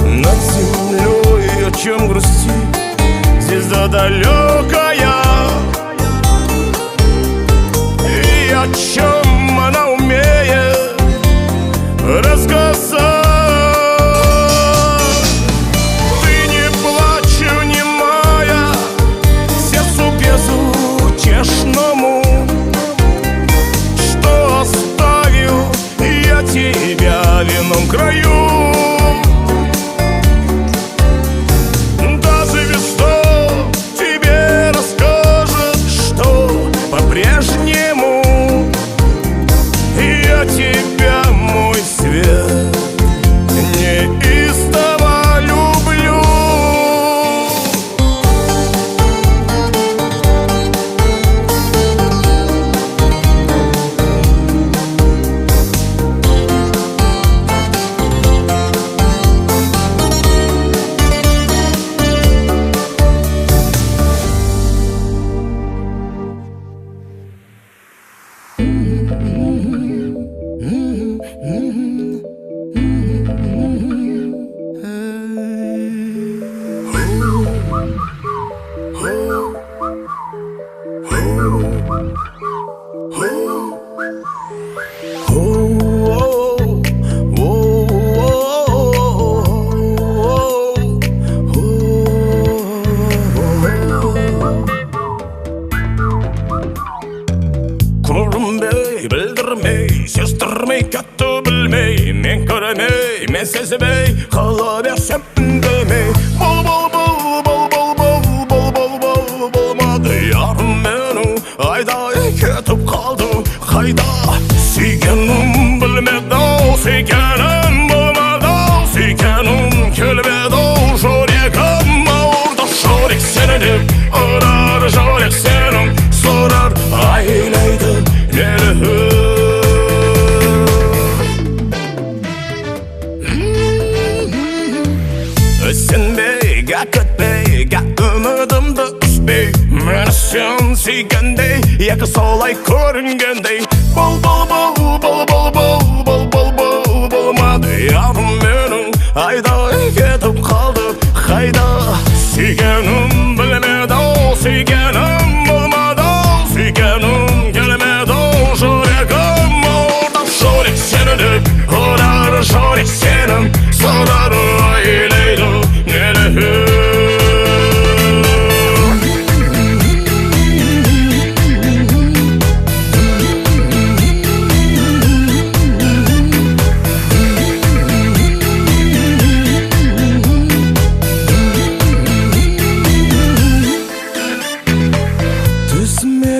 Над землей о чем грустит звезда далекая, и о чем она умеет рассказать. Что оставил я тебя в винном краю. Да звезда тебе расскажет, что по-прежнему я тебя, мой свет, неистово люблю. Көрінбей, білдірмей, сездірмей, кетті білмей, мен көрмей, мен сезбей, қала берсем үндемей. Болмады ярым менің, айдай кетіп қалды қайда. Сүйгенім білмеді-ау, сүйгенім болмады-ау, сүйгенім келмеді-ау, жүрегім ауырды. Жүрек сені деп ұрар, жүрек сенің сұрар, айлайды нелі. Сенбей, күтпей, үмітімді үзбей, мені сен сүйгендей, екі солай көрінгендей. Болмады ярым менің, айдай кетіп қалды қайда. Сүйгенім білмеді-ау, сүйгенім болмады-ау, сүйгенім келмеді-ау, жүрегім ауырды. Жүрек сені деп ұрар, жүрек сенің сұрар, айлайды нелі.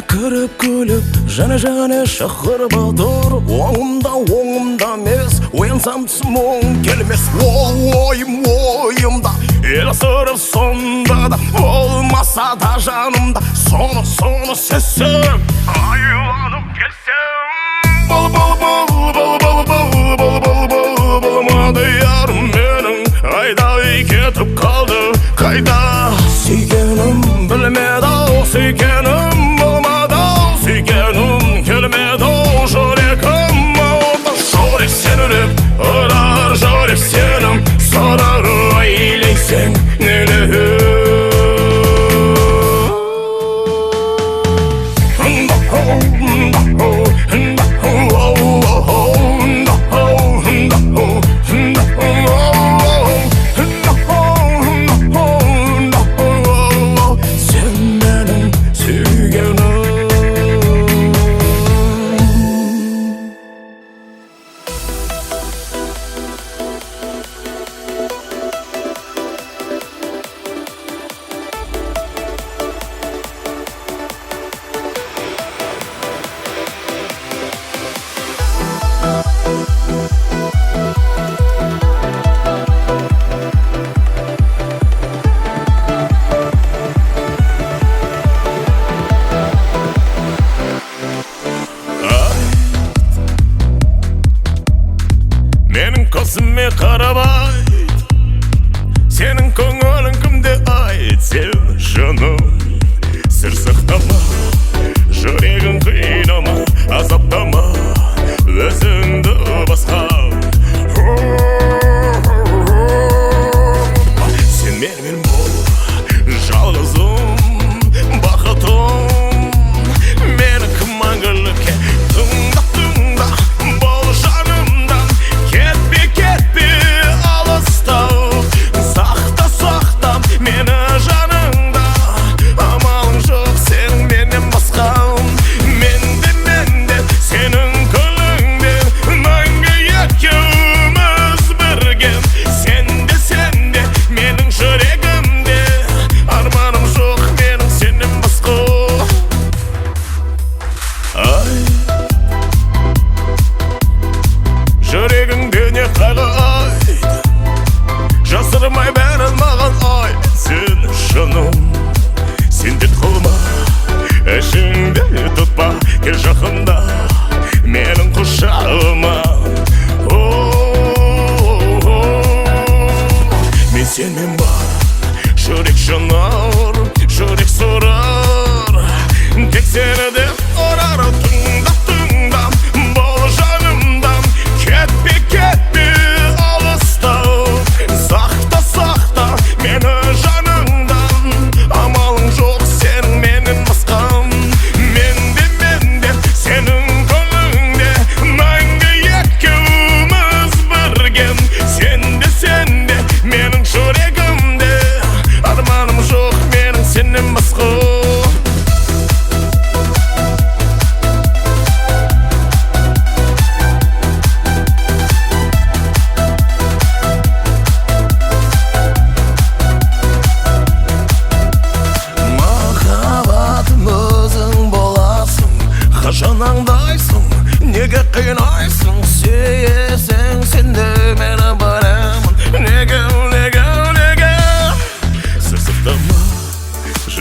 Кіріп күліп, жаны шақыр батыр. Оңымда емес, оянсам түсімің келмес. Ойымда, ел сырып сонда да, болмаса да жанымда, соны сезсем, айланып келсем. Болмады ярым менің, айдай кетіп қалды қайда. Сүйгенім білмеді-ау, сүйгенім болмады-ау, сүйгенім келмеді-ау, жүрегім ауырды. Жүрек сені деп ұрар, жүрек сенің сұрар, айлайсың нелі.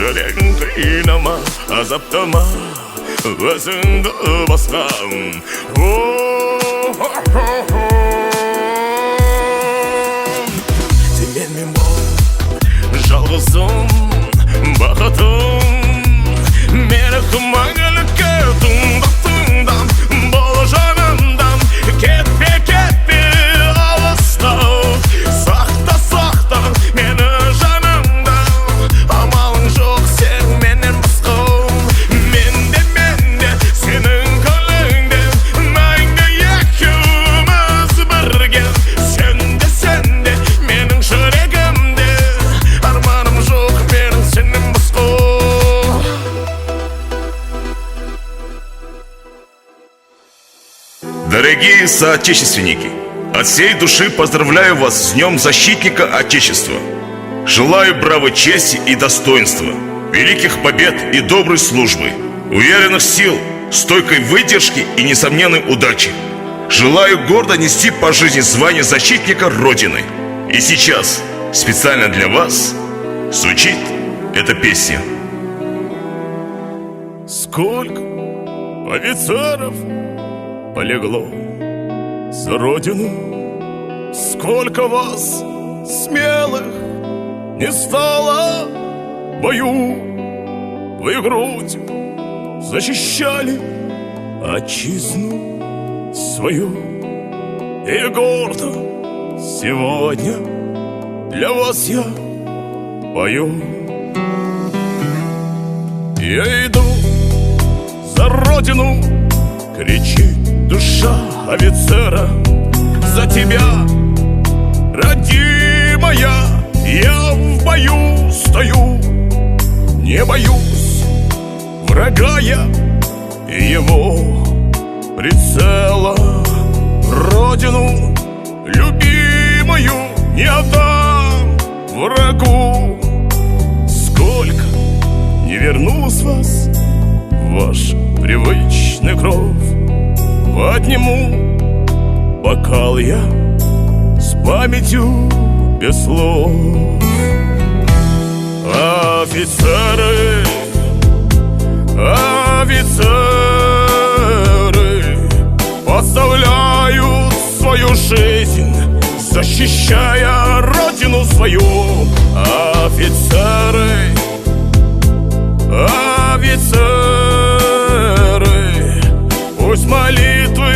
жүрегің қинама, азаптама өзіңді басқа. Сен менімен бол, Жалғызым бақытым, мені мәңгілікке тыңдап бол жанымдан. Кетпе, кетпе алыстау, сақта мені жанымда. Амалың жоқ сен менен басқа. Мен де сенің көңіліңде, мәңгі екеуміз бірге. Сен де менің жүрегімде, арманым жоқ менің сенен басқа. Дорогие соотечественники, от всей души поздравляю вас с Днем Защитника Отечества. Желаю бравой чести и достоинства, великих побед и доброй службы, уверенных сил, стойкой выдержки и несомненной удачи. Желаю гордо нести по жизни звание защитника Родины. И сейчас, специально для вас, звучит эта песня. Сколько офицеров полегло за Родину, сколько вас смелых не стало в бою. Вы грудь защищали отчизну свою, и гордо сегодня для вас я пою. Я иду за Родину, кричит душа офицера. За тебя, родимая, я в бою стою. Не боюсь врага я и его прицела. Родину любимую не отдам врагу. Сколько не вернулось вас в ваш привычный кров, подниму бокал я с памятью без слов. Офицеры, офицеры подставляют свою жизнь, защищая Родину свою. Офицеры, офицеры, пусть молитвы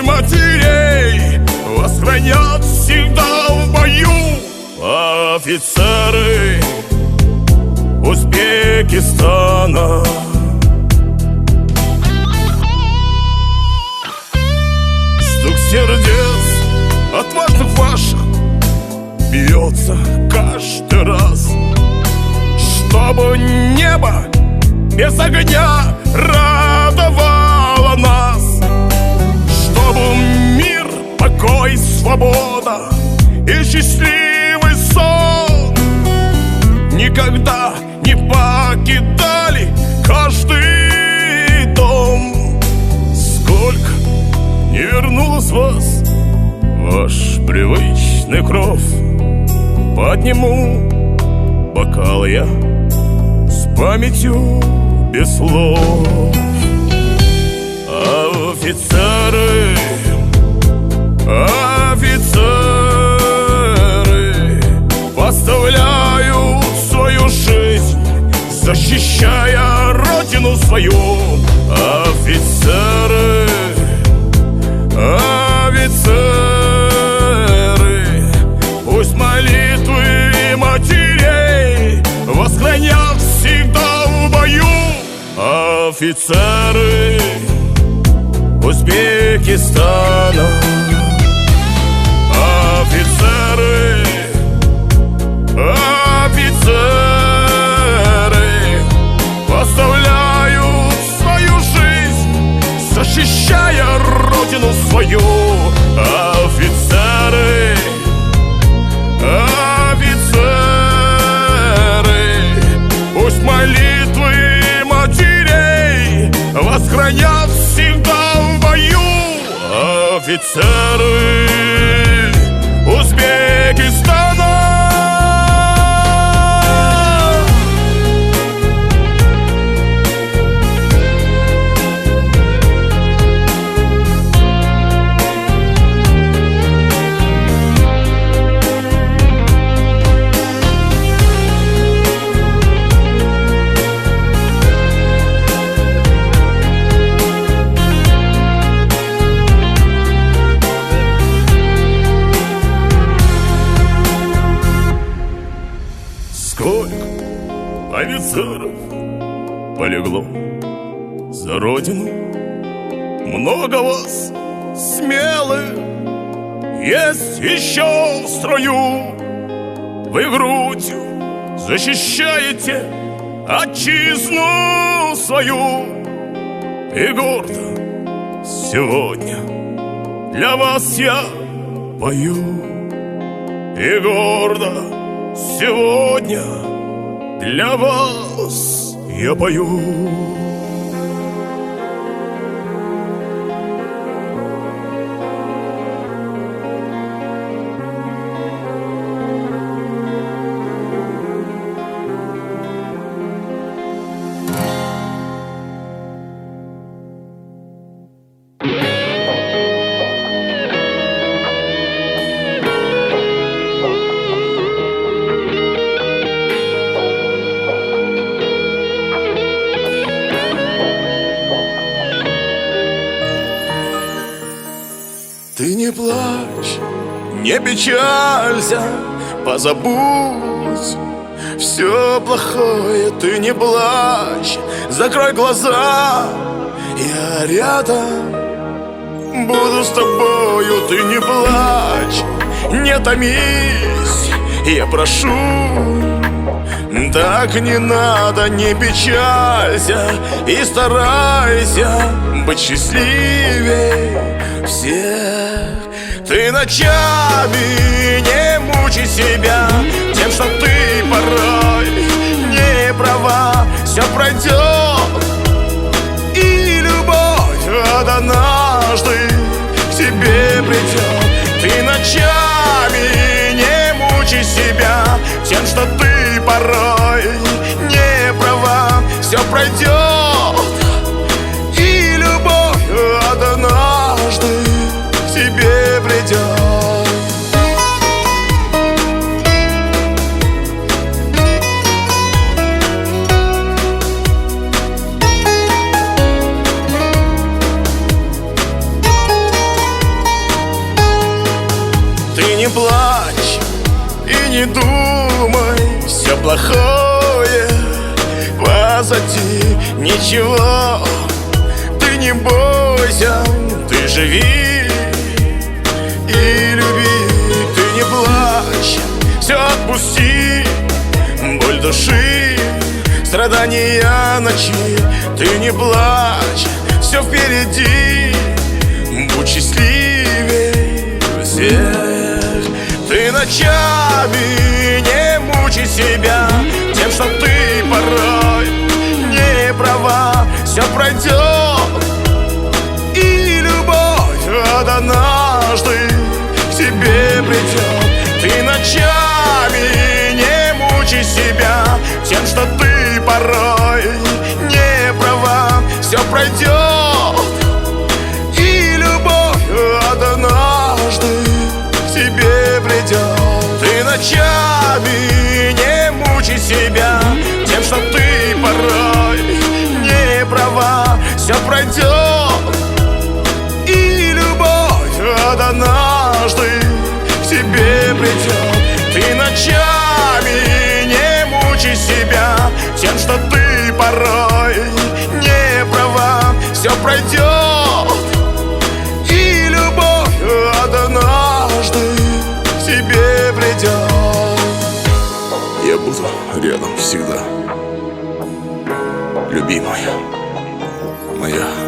матерей вас хранят всегда в бою. Офицеры Узбекистана, стук сердец отважных ваших бьется каждый раз, чтобы небо без огня радовало нас, чтобы мир, покой, свобода и счастливый сон никогда не покидали каждый дом. Сколько не вернулось вас ваш привычный кров, подниму бокал я с памятью без слов. Офицеры, офицеры поставляют свою жизнь, защищая Родину свою. Офицеры, офицеры, пусть молитвы матерей вас хранят всегда в бою. Офицеры Узбекистана, офицеры, офицеры поставляют свою жизнь, защищая Родину свою. Офицеры, офицеры, пусть молитвы матерей вас хранят всегда в бою. Офицеры Узбекистана. офицеров полегло за родину. Много вас смелых есть еще в строю. Вы грудью защищаете отчизну свою. И гордо сегодня для вас я пою. И гордо сегодня для вас я пою. Ты не плачь, не печалься, позабудь все плохое. Ты не плачь, закрой глаза, я рядом буду с тобою. Ты не плачь, не томись, я прошу. Так не надо, не печалься и старайся быть счастливее всех. Ты ночами не мучай себя тем, что ты порой не права. Все пройдет, и любовь однажды к тебе придет. Ты ночами не мучай себя тем, что ты порой не права. Все пройдет, и любовь однажды к тебе придет. Ты не плачь и не думай, все плохое позади. Ничего, ты не бойся, ты живи и люби. Ты не плачь, все отпусти, боль души, страдания ночи. Ты не плачь, все впереди, будь счастливее всех. Ты ночами не мучай себя тем, что ты порой не права. Все пройдет, и любовь однажды к тебе придет. Ты ночами не мучай себя тем, что ты порой не права. Все пройдет, и любовь однажды к тебе придет. Ты ночами не мучай себя тем, что ты порой не права. Все пройдет, и любовь однажды к тебе придет. Ты ночами не мучай себя тем, что ты порой не права. Все пройдет, и любовь однажды к тебе придет. Я буду рядом всегда, любимая моя.